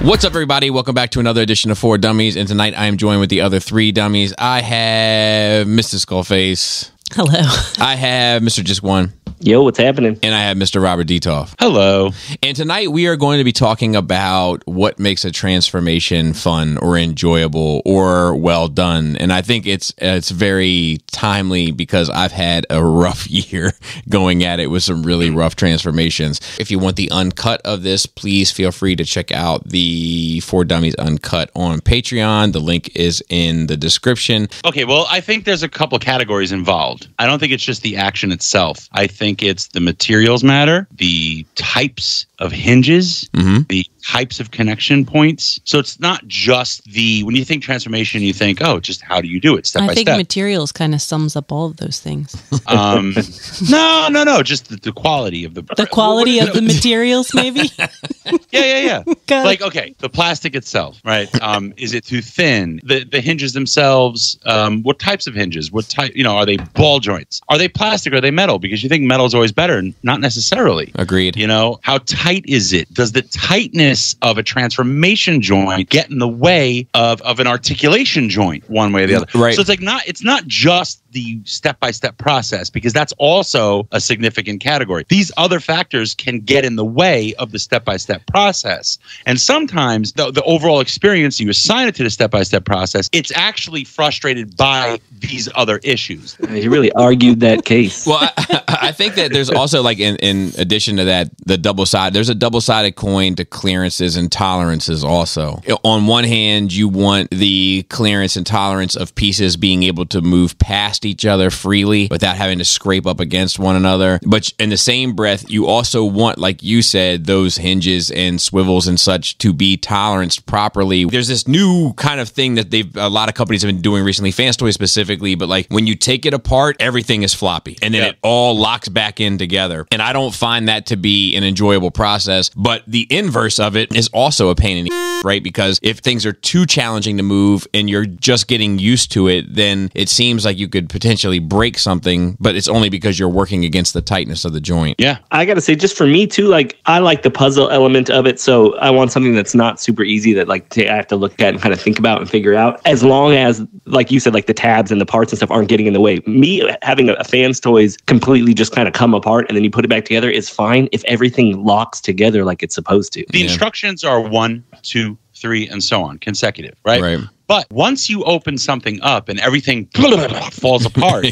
What's up, everybody? Welcome back to another edition of 4 Dummies, and tonight I am joined with the other 3 dummies. I have Mr. Skullface. Hello. I have Mr. Just One. Yo, what's happening? And I have Mr. Robert Detoff. Hello. And tonight we are going to be talking about what makes a transformation fun or enjoyable or well done. And I think it's very timely because I've had a rough year going at it with some really rough transformations. If you want the uncut of this, please feel free to check out the 4 Dummies Uncut on Patreon. The link is in the description. Okay, well, I think there's a couple categories involved. I don't think it's just the action itself. I think it's the materials matter, the types of hinges, the types of connection points. So it's not just when you think transformation, you think, oh, just how do you do it step by step? I think materials kind of sums up all of those things. No, just the quality of the quality of the materials, maybe? Yeah. Like, okay, the plastic itself, right? Is it too thin? The hinges themselves, what types of hinges? What type, are they ball joints? Are they plastic? Are they metal? Because you think metal is always better, not necessarily. Agreed. How tight is it? Does the tightness of a transformation joint get in the way of an articulation joint one way or the other? Right. So it's not just the step-by-step process, because that's also a significant category. These other factors can get in the way of the step-by-step process. And sometimes the overall experience, you assign it to the step-by-step process, it's actually frustrated by these other issues. You really argued that case. Well, I think that there's also, like, in addition to that, there's a double-sided coin to clearances and tolerances also. On one hand, you want the clearance and tolerance of pieces being able to move past each other freely without having to scrape up against one another. But in the same breath, you also want, like you said, those hinges and swivels and such to be toleranced properly. There's this new kind of thing that a lot of companies have been doing recently, Fans Toys specifically, but like when you take it apart, everything is floppy and then it all locks back in together. And I don't find that to be an enjoyable process, but the inverse of it is also a pain in the right? Because if things are too challenging to move and you're just getting used to it, then it seems like you could potentially break something, but it's only because you're working against the tightness of the joint. Yeah. I got to say, just for me too, like I like the puzzle element of it. So I want something that's not super easy that I have to look at and kind of think about and figure out, as long as, like you said, like the tabs and the parts and stuff aren't getting in the way. Me having a Fans Toys completely just kind of come apart and then you put it back together is fine if everything locks together like it's supposed to. The instructions are 1, 2, 3, and so on, consecutive, right? Right. But once you open something up and everything falls apart,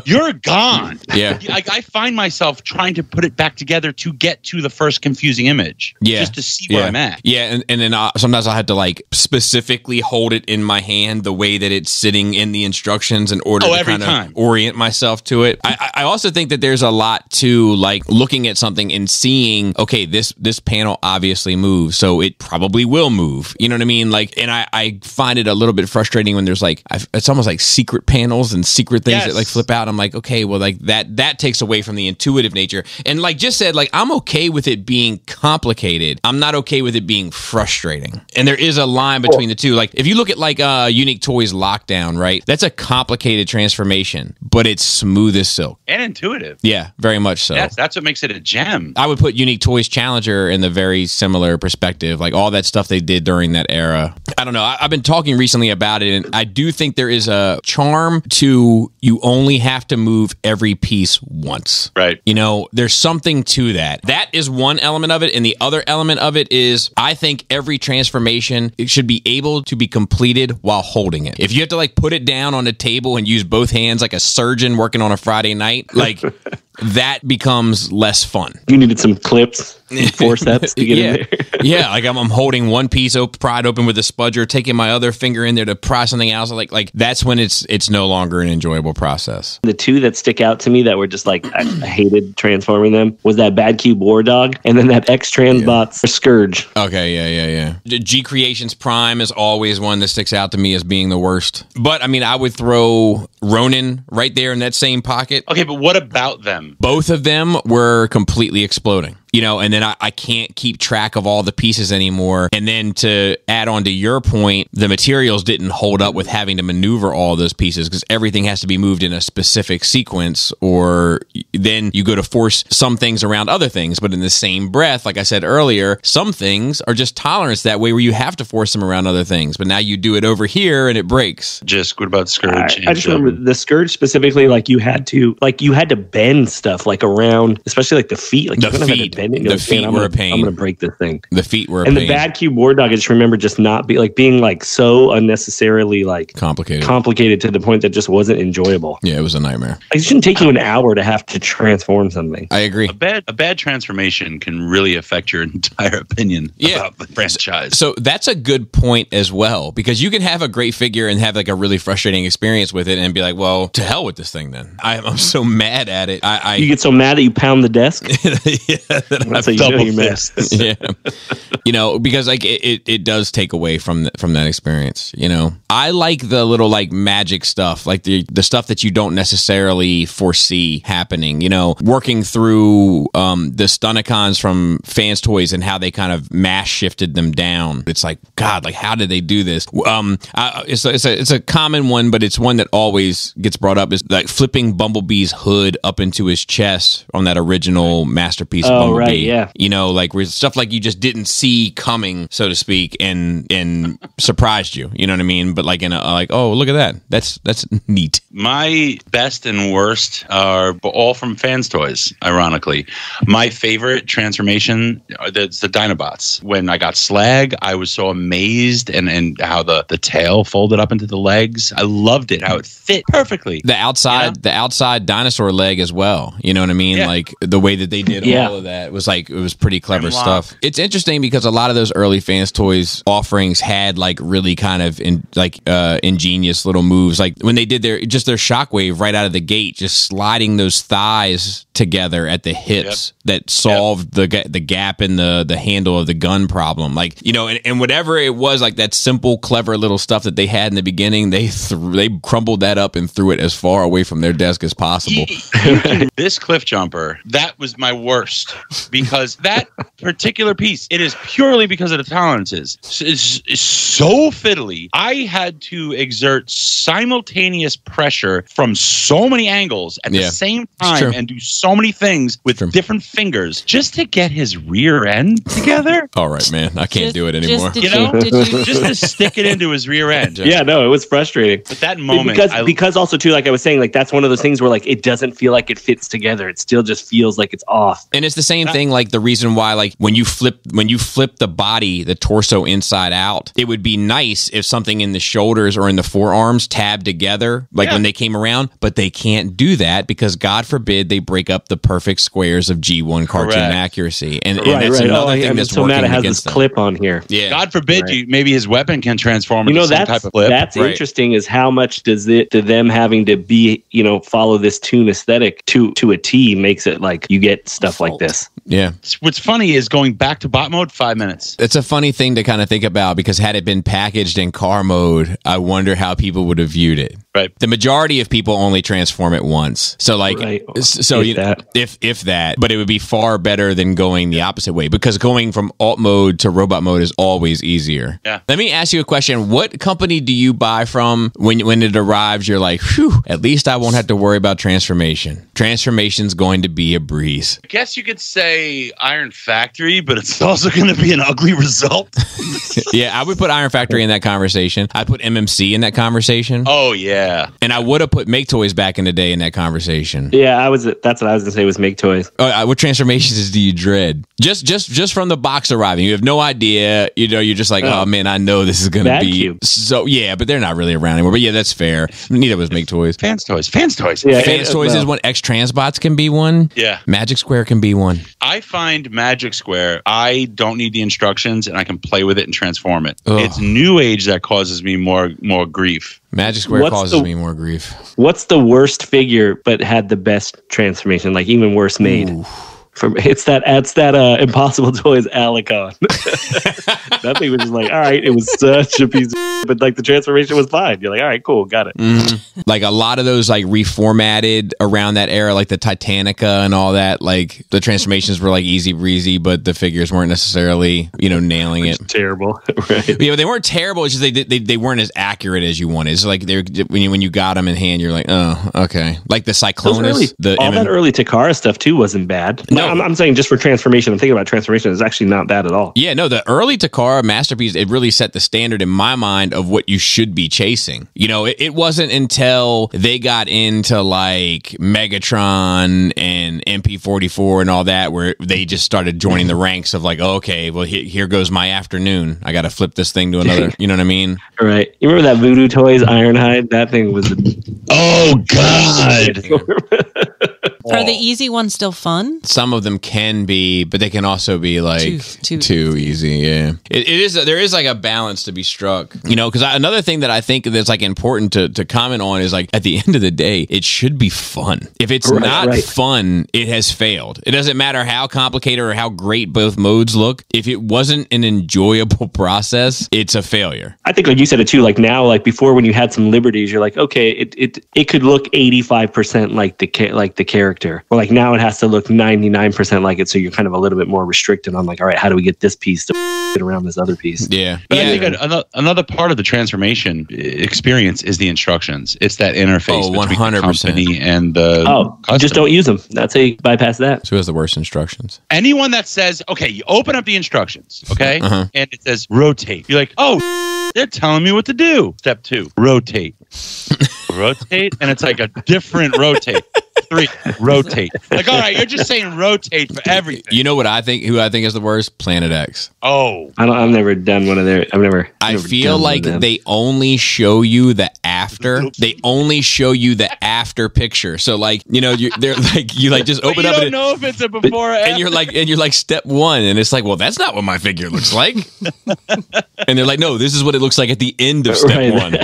you're gone. Yeah. I find myself trying to put it back together to get to the first confusing image, just to see where I'm at. Yeah, and then sometimes I have to like specifically hold it in my hand the way that it's sitting in the instructions in order to kind of orient myself to it. I also think that there's a lot to like looking at something and seeing, okay, this panel obviously moves, so it probably will move. You know what I mean? Like, and I find it a little bit frustrating when there's like, it's almost like secret panels and secret things that like flip out. I'm like, okay, well, like that takes away from the intuitive nature. And like just said, like, I'm okay with it being complicated. I'm not okay with it being frustrating. And there is a line between the two. Like if you look at like Unique Toys Lockdown, right? That's a complicated transformation, but it's smooth as silk. And intuitive. Yeah, very much so. That's what makes it a gem. I would put Unique Toys Challenger in the very similar perspective. Like all that stuff they did during that era. I don't know. I've been talking recently about it, and I do think there is a charm to you only have to move every piece once. Right. There's something to that. That is one element of it, and the other element of it is I think every transformation should be able to be completed while holding it. If you have to like put it down on the table and use both hands like a surgeon working on a Friday night, like that becomes less fun. You needed some clips and forceps to get in there. Yeah, like I'm holding one piece pried open with a spudger, taking my other finger in there to pry something else. Like that's when it's no longer an enjoyable process. The 2 that stick out to me that were just like I hated transforming them was that Bad Cube War Dog and then that X-Transbots Scourge. Okay, yeah. G Creations Prime is always one that sticks out to me as being the worst. But I mean, I would throw Ronin right there in that same pocket. Okay, but what about them? Both of them were completely exploding. and then I can't keep track of all the pieces anymore. And then to add on to your point, the materials didn't hold up with having to maneuver all those pieces because everything has to be moved in a specific sequence, or then you go to force some things around other things. But in the same breath, like I said earlier, some things are just tolerance that way where you have to force them around other things. But now you do it over here and it breaks. Just what about Scourge? I just remember the Scourge specifically, like you had to bend stuff like around, especially like the feet. Like The you couldn't have had feet. to bend it. The feet were a pain. I'm going to break this thing. The feet were a And pain. the bad keyboard dog, I just remember just not being like so unnecessarily like complicated to the point that just wasn't enjoyable. Yeah, it was a nightmare. Like, it shouldn't take you an hour to have to transform something. I agree. A bad transformation can really affect your entire opinion about the franchise. So that's a good point as well, because you can have a great figure and have like a really frustrating experience with it and be like, well, to hell with this thing then. I'm so mad at it. You get so mad that you pound the desk? That's how you know you're mad. Yeah. Because like it does take away from that experience. I like the little like magic stuff, like the stuff that you don't necessarily foresee happening. Working through the Stunicons from Fans Toys and how they kind of mass shifted them down. It's like, God, like how did they do this? It's a common one, but it's one that always gets brought up, is like flipping Bumblebee's hood up into his chest on that original masterpiece of Bumblebee. Right, yeah. Like where stuff like you just didn't see coming, so to speak, and surprised you. You know what I mean? But like oh, look at that. That's neat. My best and worst are all from Fans Toys, ironically. My favorite transformation, that's the Dinobots. When I got Slag, I was so amazed and how the tail folded up into the legs. I loved it, how it fit perfectly. The outside dinosaur leg as well. You know what I mean? Yeah. Like the way that they did all of that was like, it was pretty clever stuff. It's interesting because a lot of those early Fans Toys offerings had like really kind of ingenious little moves. Like when they did their shockwave right out of the gate, just sliding those thighs together at the hips that solved the gap in the handle of the gun problem. Like, and whatever it was, like that simple, clever little stuff that they had in the beginning, they crumbled that up and threw it as far away from their desk as possible. This cliff jumper, that was my worst, because that particular piece, it is purely because of the tolerances. It's so fiddly. I had to exert simultaneous pressure from so many angles at the same time and do so many things with different fingers just to get his rear end together. All right, man. I can't do it anymore. Just to stick it into his rear end. Yeah, no, it was frustrating. But that moment, because also too, like I was saying, like that's one of those things where like it doesn't feel like it fits together. It still just feels like it's off. And it's the same thing. Like the reason why, like when you flip the body, the torso inside out, it would be nice if something in the shoulders or in the forearms tabbed together, like when they came around. But they can't do that because, God forbid, they break up the perfect squares of G1 cartoon accuracy. And that's another thing that's working it has against this clip on here. Yeah. God forbid maybe his weapon can transform into some type of clip. That's interesting, is how much does them having to be, follow this toon aesthetic to a T makes it like you get stuff like this. Yeah. What's funny is going back to bot mode, 5 minutes. It's a funny thing to kind of think about, because had it been packaged in car mode, I wonder how people would have viewed it. Right. The majority of people only transform it once. So like, if that, but it would be far better than going the opposite way, because going from alt mode to robot mode is always easier. Yeah. Let me ask you a question. What company do you buy from when it arrives? You're like, whew, at least I won't have to worry about transformation. Transformation's going to be a breeze. I guess you could say Iron Factory, but it's also going to be an ugly result. Yeah, I would put Iron Factory in that conversation. I'd put MMC in that conversation. Oh, yeah. And I would have put Make Toys back in the day in that conversation. Yeah, that's what I was going to say, was Make Toys. What transformations do you dread? Just from the box arriving. You have no idea. You're just like, oh man, I know this is going to be. Vacuum. So, yeah, but they're not really around anymore. But yeah, that's fair. Neither was Make Toys. Fans Toys. Yeah, Fans Toys is one. X Transbots can be one. Yeah. Magic Square can be one. I find Magic Square, I don't need the instructions and I can play with it and transform it. Ugh. It's New Age that causes me more grief. Magic Square causes me more grief. What's the worst figure but had the best transformation? Like even worse made? Ooh. It's that Impossible Toys Alicon. That thing was just like, all right, it was such a piece of but like the transformation was fine. You're like, all right, cool, got it. Mm-hmm. Like a lot of those like reformatted around that era, like the Titanica and all that, like the transformations were like easy breezy, but the figures weren't necessarily, nailing it. Terrible. Right. Yeah, they weren't terrible. It's just they weren't as accurate as you wanted. It's like when you got them in hand, you're like, oh, okay. Like the Cyclonus. That early Takara stuff too wasn't bad. No, I'm saying just for transformation. I'm thinking about transformation. It's actually not bad at all. Yeah, no, the early Takara Masterpiece, it really set the standard in my mind of what you should be chasing. It wasn't until they got into like Megatron and MP44 and all that where they just started joining the ranks of like, oh, okay, well here goes my afternoon. I got to flip this thing to another. You know what I mean? Right. You remember that Voodoo Toys Ironhide? That thing was. Oh God. Are the easy ones still fun? Some of them can be, but they can also be like too easy. Yeah, it is. There is like a balance to be struck. Because another thing that I think that's like important to comment on is like at the end of the day, it should be fun. If it's not fun, it has failed. It doesn't matter how complicated or how great both modes look. If it wasn't an enjoyable process, it's a failure. I think like you said it too. Like now, like before, when you had some liberties, you're like, okay, it could look 85% like the character. Or like now it has to look 99% like it, so you're kind of a little bit more restricted on like, all right, how do we get this piece to fit around this other piece? Yeah. But I think another part of the transformation experience is the instructions. It's that interface between 100%. The company and the customer. Just don't use them. That's how you bypass that. So who has the worst instructions? Anyone that says, okay, you open up the instructions, okay, and it says rotate. You're like, oh, they're telling me what to do. Step 2, rotate. Rotate, and it's like a different rotate. 3, rotate. Like, all right, you're just saying rotate for everything. You know what I think? Who I think is the worst? Planet X. Oh, I've never done one of their. I feel like they only show you the after. They only show you the after picture. So like, they're like you like just open you up. Don't and know if it's a before or after. And you're like step 1, and it's like, well, that's not what my figure looks like. And they're like, no, this is what it looks like at the end of step 1.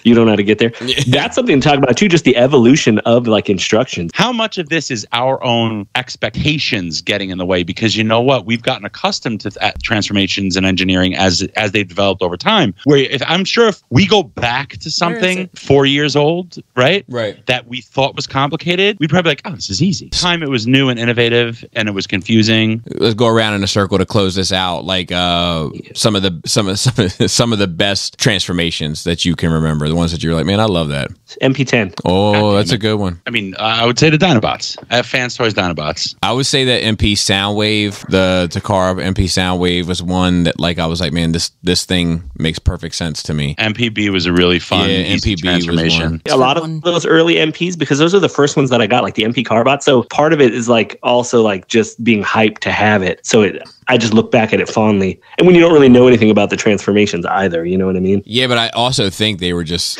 You don't know how to get there. That's something to talk about too. Just the evolution of like instructions. How much of this is our own expectations getting in the way? Because you know what, we've gotten accustomed to transformations and engineering as they've developed over time. Where I'm sure if we go back to something 4 years old, right, that we thought was complicated, we'd probably be like, oh, this is easy. Time it was new and innovative, and it was confusing. Let's go around in a circle to close this out. Like some of the best transformations that you can remember, the ones that you're like, man, I love that. MP10. Oh, that's a good one. I mean, I would say the Dinobots. I have Fans Toys Dinobots. I would say that MP Soundwave, the Takara MP Soundwave was one that like I was like, man, this thing makes perfect sense to me. MPB was a really fun easy MPB transformation. A lot of those early MPs, because those are the first ones that I got, like the MP Carbot. So part of it is like also like just being hyped to have it. So I just look back at it fondly. And when you don't really know anything about the transformations either, you know what I mean? Yeah, but I also think they were just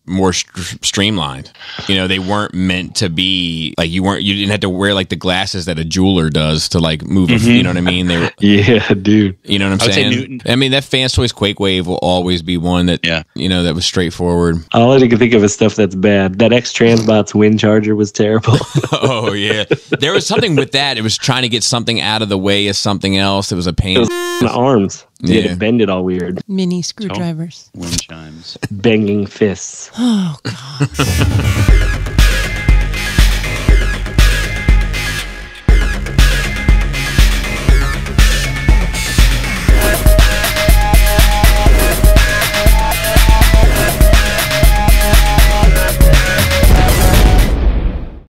more streamlined. They weren't meant to be like you didn't have to wear like the glasses that a jeweler does to like move. You know what I mean? They were, yeah, dude. You know what I'm saying? I mean, that Fans Toys Quake Wave will always be one that that was straightforward. All I can think of is stuff that's bad. That X-Transbots wind charger was terrible. Oh yeah, there was something with that. It was trying to get something out of the way of something else. It was a pain. It was the arms. You had to bend it all weird. Mini screwdrivers. Wind chimes. Banging fists. Oh, God.